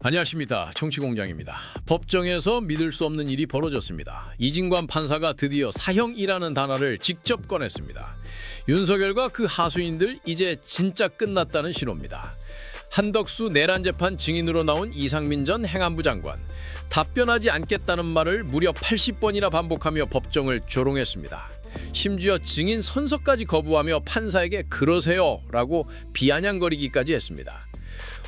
안녕하십니까. 정치공장입니다. 법정에서 믿을 수 없는 일이 벌어졌습니다. 이진관 판사가 드디어 사형이라는 단어를 직접 꺼냈습니다. 윤석열과 그 하수인들 이제 진짜 끝났다는 신호입니다. 한덕수 내란 재판 증인으로 나온 이상민 전 행안부 장관, 답변하지 않겠다는 말을 무려 80번이나 반복하며 법정을 조롱했습니다. 심지어 증인 선서까지 거부하며 판사에게 그러세요 라고 비아냥거리기까지 했습니다.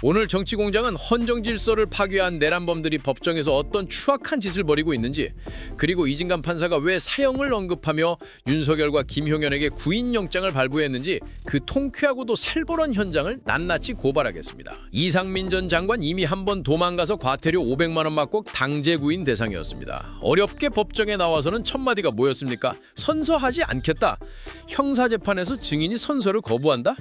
오늘 정치공장은 헌정질서를 파괴한 내란범들이 법정에서 어떤 추악한 짓을 벌이고 있는지, 그리고 이진관 판사가 왜 사형을 언급하며 윤석열과 김용현에게 구인영장을 발부했는지 그 통쾌하고도 살벌한 현장을 낱낱이 고발하겠습니다. 이상민 전 장관 이미 한번 도망가서 과태료 500만 원 맞고 당재구인 대상이었습니다. 어렵게 법정에 나와서는 첫마디가 뭐였습니까? 선서하지 않겠다. 형사재판에서 증인이 선서를 거부한다?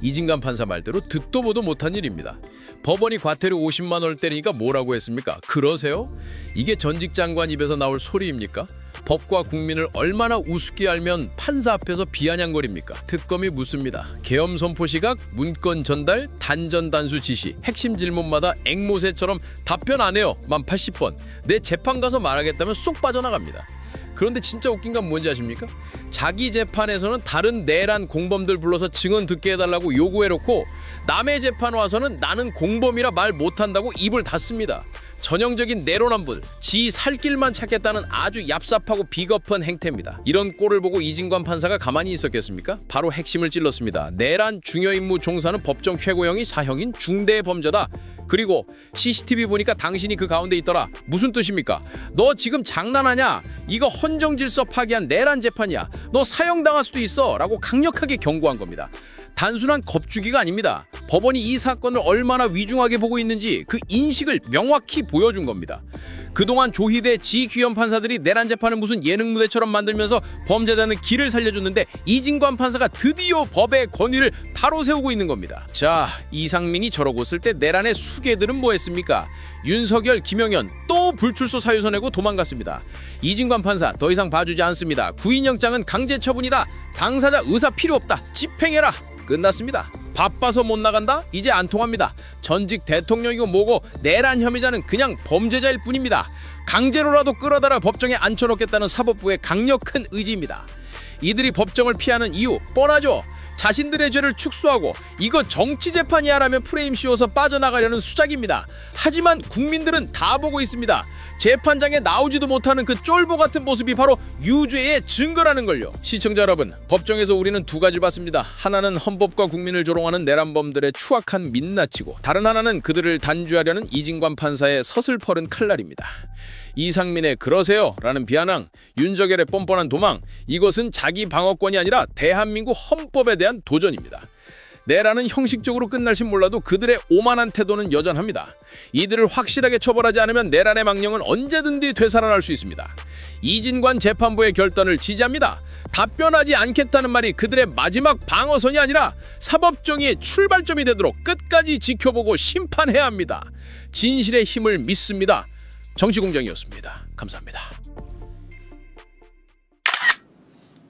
이진관 판사 말대로 듣도 보도 못한 일입니다. 법원이 과태료 50만 원을 때리니까 뭐라고 했습니까? 그러세요? 이게 전직 장관 입에서 나올 소리입니까? 법과 국민을 얼마나 우습게 알면 판사 앞에서 비아냥거립니까? 특검이 묻습니다. 계엄 선포 시각, 문건 전달, 단전 단수 지시, 핵심 질문마다 앵무새처럼 답변 안 해요. 만 80번. 내 재판 가서 말하겠다면 쏙 빠져나갑니다. 그런데 진짜 웃긴 건 뭔지 아십니까? 자기 재판에서는 다른 내란 공범들 불러서 증언 듣게 해달라고 요구해놓고 남의 재판 와서는 나는 공범이라 말 못한다고 입을 닫습니다. 전형적인 내로남불, 지 살 길만 찾겠다는 아주 얍삽하고 비겁한 행태입니다. 이런 꼴을 보고 이진관 판사가 가만히 있었겠습니까? 바로 핵심을 찔렀습니다. 내란 중요임무 종사는 법정 최고형이 사형인 중대범죄다. 그리고 CCTV 보니까 당신이 그 가운데 있더라. 무슨 뜻입니까? 너 지금 장난하냐? 이거 헌정질서 파괴한 내란 재판이야. 너 사형당할 수도 있어 라고 강력하게 경고한 겁니다. 단순한 겁주기가 아닙니다. 법원이 이 사건을 얼마나 위중하게 보고 있는지 그 인식을 명확히 보여준 겁니다. 그동안 조희대 지휘원 판사들이 내란 재판을 무슨 예능 무대처럼 만들면서 범죄자는 길을 살려줬는데 이진관 판사가 드디어 법의 권위를 바로 세우고 있는 겁니다. 자, 이상민이 저러고 있을 때 내란의 수괴들은 뭐 했습니까? 윤석열, 김용현 또 불출소 사유서 내고 도망갔습니다. 이진관 판사 더 이상 봐주지 않습니다. 구인영장은 강제 처분이다. 당사자 의사 필요 없다. 집행해라. 끝났습니다. 바빠서 못 나간다? 이제 안 통합니다. 전직 대통령이고 뭐고 내란 혐의자는 그냥 범죄자일 뿐입니다. 강제로라도 끌어다가 법정에 앉혀놓겠다는 사법부의 강력한 의지입니다. 이들이 법정을 피하는 이유 뻔하죠. 자신들의 죄를 축소하고 이거 정치재판이야 라면 프레임 씌워서 빠져나가려는 수작입니다. 하지만 국민들은 다 보고 있습니다. 재판장에 나오지도 못하는 그 쫄보 같은 모습이 바로 유죄의 증거라는 걸요. 시청자 여러분, 법정에서 우리는 두 가지를 봤습니다. 하나는 헌법과 국민을 조롱하는 내란범들의 추악한 민낯이고, 다른 하나는 그들을 단죄하려는 이진관 판사의 서슬퍼른 칼날입니다. 이상민의 그러세요 라는 비아냥, 윤석열의 뻔뻔한 도망, 이것은 자기 방어권이 아니라 대한민국 헌법에 대한 도전입니다. 내란은 형식적으로 끝날지 몰라도 그들의 오만한 태도는 여전합니다. 이들을 확실하게 처벌하지 않으면 내란의 망령은 언제든지 되살아날 수 있습니다. 이진관 재판부의 결단을 지지합니다. 답변하지 않겠다는 말이 그들의 마지막 방어선이 아니라 사법정의의 출발점이 되도록 끝까지 지켜보고 심판해야 합니다. 진실의 힘을 믿습니다. 정치공장이었습니다. 감사합니다.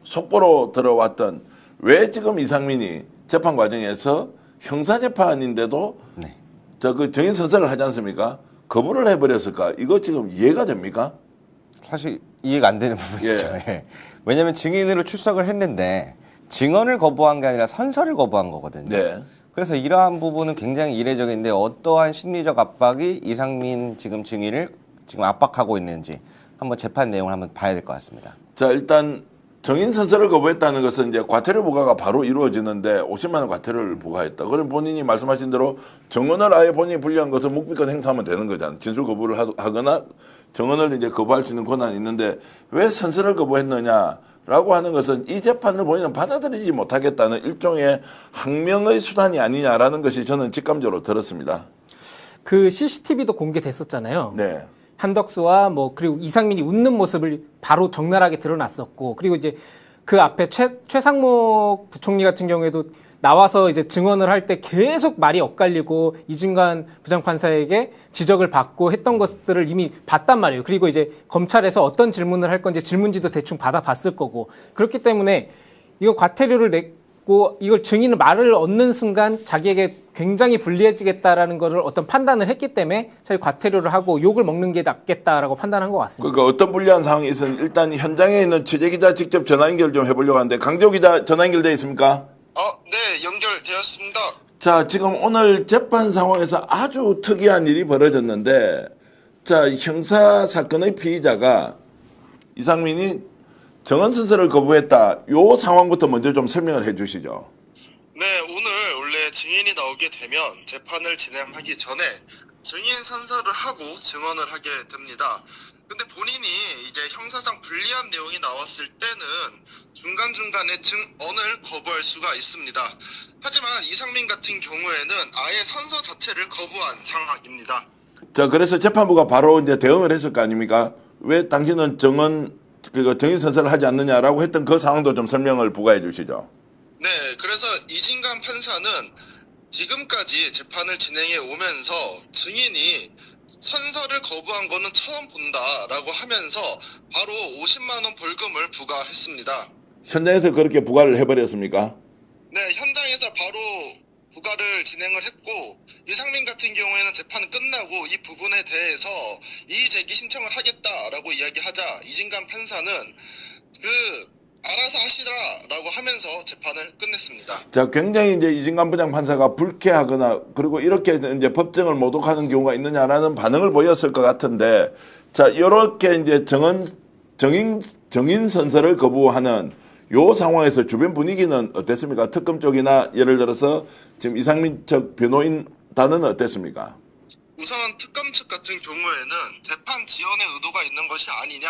속보로 들어왔던 왜 지금 이상민이 재판 과정에서 형사재판인데도 그 정인 선서를 하지 않습니까? 거부를 해버렸을까? 이거 지금 이해가 됩니까? 사실 이해가 안 되는 부분이죠. 예. 왜냐하면 증인으로 출석을 했는데 증언을 거부한 게 아니라 선서를 거부한 거거든요. 네. 그래서 이러한 부분은 굉장히 이례적인데 어떠한 심리적 압박이 이상민 지금 증인을 지금 압박하고 있는지 한번 재판 내용을 한번 봐야 될 것 같습니다. 자, 일단 정인 선서를 거부했다는 것은 이제 과태료 부과가 바로 이루어지는데 50만 원 과태료를 부과했다. 그럼 본인이 말씀하신 대로 정언을 아예 본인이 불리한 것을 묵비권 행사하면 되는 거잖아요. 진술 거부를 하거나 정언을 이제 거부할 수 있는 권한이 있는데 왜 선서를 거부했느냐라고 하는 것은 이 재판을 본인은 받아들이지 못하겠다는 일종의 항명의 수단이 아니냐라는 것이 저는 직감적으로 들었습니다. 그 CCTV도 공개됐었잖아요. 네. 한덕수와 그리고 이상민이 웃는 모습을 바로 적나라하게 드러났었고, 그리고 이제 그 앞에 최상목 부총리 같은 경우에도 나와서 이제 증언을 할 때 계속 말이 엇갈리고 이진관 부장판사에게 지적을 받고 했던 것들을 이미 봤단 말이에요. 그리고 이제 검찰에서 어떤 질문을 할 건지 질문지도 대충 받아봤을 거고, 그렇기 때문에 이거 과태료를 고 이걸 증인은 말을 얻는 순간 자기에게 굉장히 불리해지겠다라는 것을 어떤 판단을 했기 때문에 차라리 과태료를 하고 욕을 먹는 게 낫겠다라고 판단한 것 같습니다. 그러니까 어떤 불리한 상황이 있으면 일단 현장에 있는 취재 기자 직접 전화 연결 좀 해보려고 하는데 강조 기자 전화 연결돼 있습니까? 네, 연결되었습니다. 자, 지금 오늘 재판 상황에서 아주 특이한 일이 벌어졌는데, 자, 형사 사건의 피의자가 이상민이 정원 선서를 거부했다. 요 상황부터 먼저 좀 설명을 해 주시죠. 네, 오늘 원래 증인이 나오게 되면 재판을 진행하기 전에 증인 선서를 하고 증언을 하게 됩니다. 근데 본인이 이제 형사상 불리한 내용이 나왔을 때는 중간중간에 증언을 거부할 수가 있습니다. 하지만 이상민 같은 경우에는 아예 선서 자체를 거부한 상황입니다. 자, 그래서 재판부가 바로 이제 대응을 했을 거 아닙니까? 왜 당신은 정인 선서를 하지 않느냐라고 했던 그 상황도 좀 설명을 부과해 주시죠. 네, 그래서 이진관 판사는 지금까지 재판을 진행해 오면서 증인이 선서를 거부한 거는 처음 본다라고 하면서 바로 50만 원 벌금을 부과했습니다. 현장에서 그렇게 부과를 해버렸습니까? 네, 현장에서 바로 부과를 진행을 했고 이상민 같은 경우에는 재판은 끝나고 이 부분에 대해서 이의 제기 신청을 하겠다라고 이야기하자 이진관 판사는 알아서 하시라라고 하면서 재판을 끝냈습니다. 자, 굉장히 이제 이진관 부장판사가 불쾌하거나 그리고 이렇게 이제 법정을 모독하는 경우가 있느냐라는 반응을 보였을 것 같은데, 자, 이렇게 이제 정인 선서를 거부하는 요 상황에서 주변 분위기는 어땠습니까? 특검 쪽이나 예를 들어서 지금 이상민 측 변호인단은 어땠습니까? 우선 특검 측 같은 경우에는 재판 지연의 의도가 있는 것이 아니냐.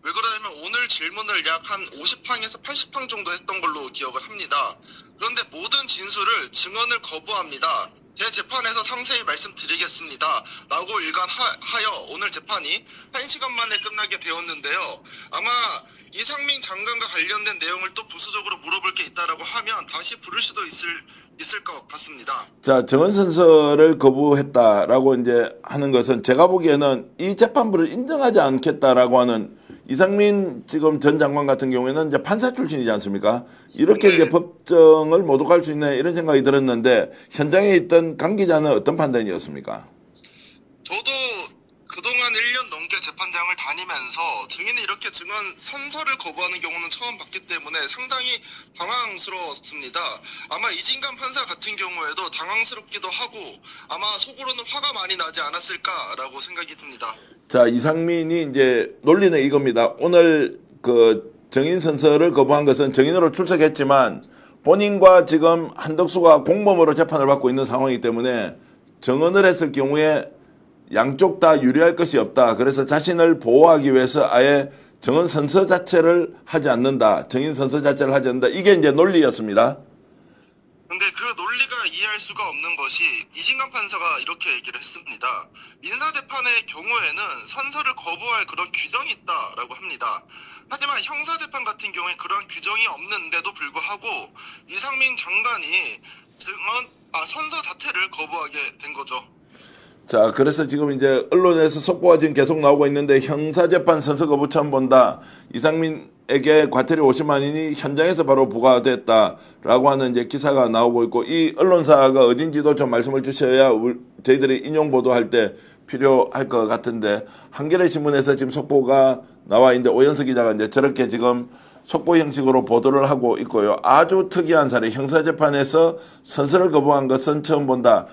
왜 그러냐면 오늘 질문을 약 한 50항에서 80항 정도 했던 걸로 기억을 합니다. 그런데 모든 진술을 증언을 거부합니다. 제 재판에서 상세히 말씀드리겠습니다. 라고 일관하여 오늘 재판이 1시간 만에 끝나게 되었는데요. 아마 이상민 장관과 관련된 내용을 또 부수적으로 물어볼 게 있다라고 하면 다시 부를 수도 있을 것 같습니다. 자, 정원 선서를 거부했다라고 이제 하는 것은 제가 보기에는 이 재판부를 인정하지 않겠다라고 하는 이상민 지금 전 장관 같은 경우에는 이제 판사 출신이지 않습니까? 이렇게 이제 법정을 모독할 수 있는 이런 생각이 들었는데 현장에 있던 강 기자는 어떤 판단이었습니까? 저도 그동안 1년 넘게 재판장을 다니면서 증인이 이렇게 증언 선서를 거부하는 경우는 처음 봤기 때문에 상당히 당황스러웠습니다. 아마 이진관 판사 같은 경우에도 당황스럽기도 하고 아마 속으로는 화가 많이 나지 않았을까라고 생각이 듭니다. 자, 이상민이 이제 논리는 이겁니다. 오늘 그 정인 선서를 거부한 것은 정인으로 출석했지만 본인과 지금 한덕수가 공범으로 재판을 받고 있는 상황이기 때문에 정언을 했을 경우에 양쪽 다 유리할 것이 없다. 그래서 자신을 보호하기 위해서 아예 정언 선서 자체를 하지 않는다. 정인 선서 자체를 하지 않는다. 이게 이제 논리였습니다. 근데 그 논리가 이해할 수가 없는 것이 이진관 판사가 이렇게 얘기를 했습니다. 민사재판의 경우에는 선서를 거부할 그런 규정이 있다라고 합니다. 하지만 형사재판 같은 경우에 그런 규정이 없는데도 불구하고 이상민 장관이 선서 자체를 거부하게 된 거죠. 자, 그래서 지금 이제 언론에서 속보가 지금 계속 나오고 있는데 형사재판 선서 거부 처음 본다. 이상민에게 과태료 50만 원이 현장에서 바로 부과됐다라고 하는 이제 기사가 나오고 있고 이 언론사가 어딘지도 좀 말씀을 주셔야 저희들이 인용 보도할 때 필요할 것 같은데 한겨레 신문에서 지금 속보가 나와 있는데 오연석 기자가 이제 저렇게 지금 속보 형식으로 보도를 하고 있고요. 아주 특이한 사례 형사재판에서 선서를 거부한 것은 처음 본다.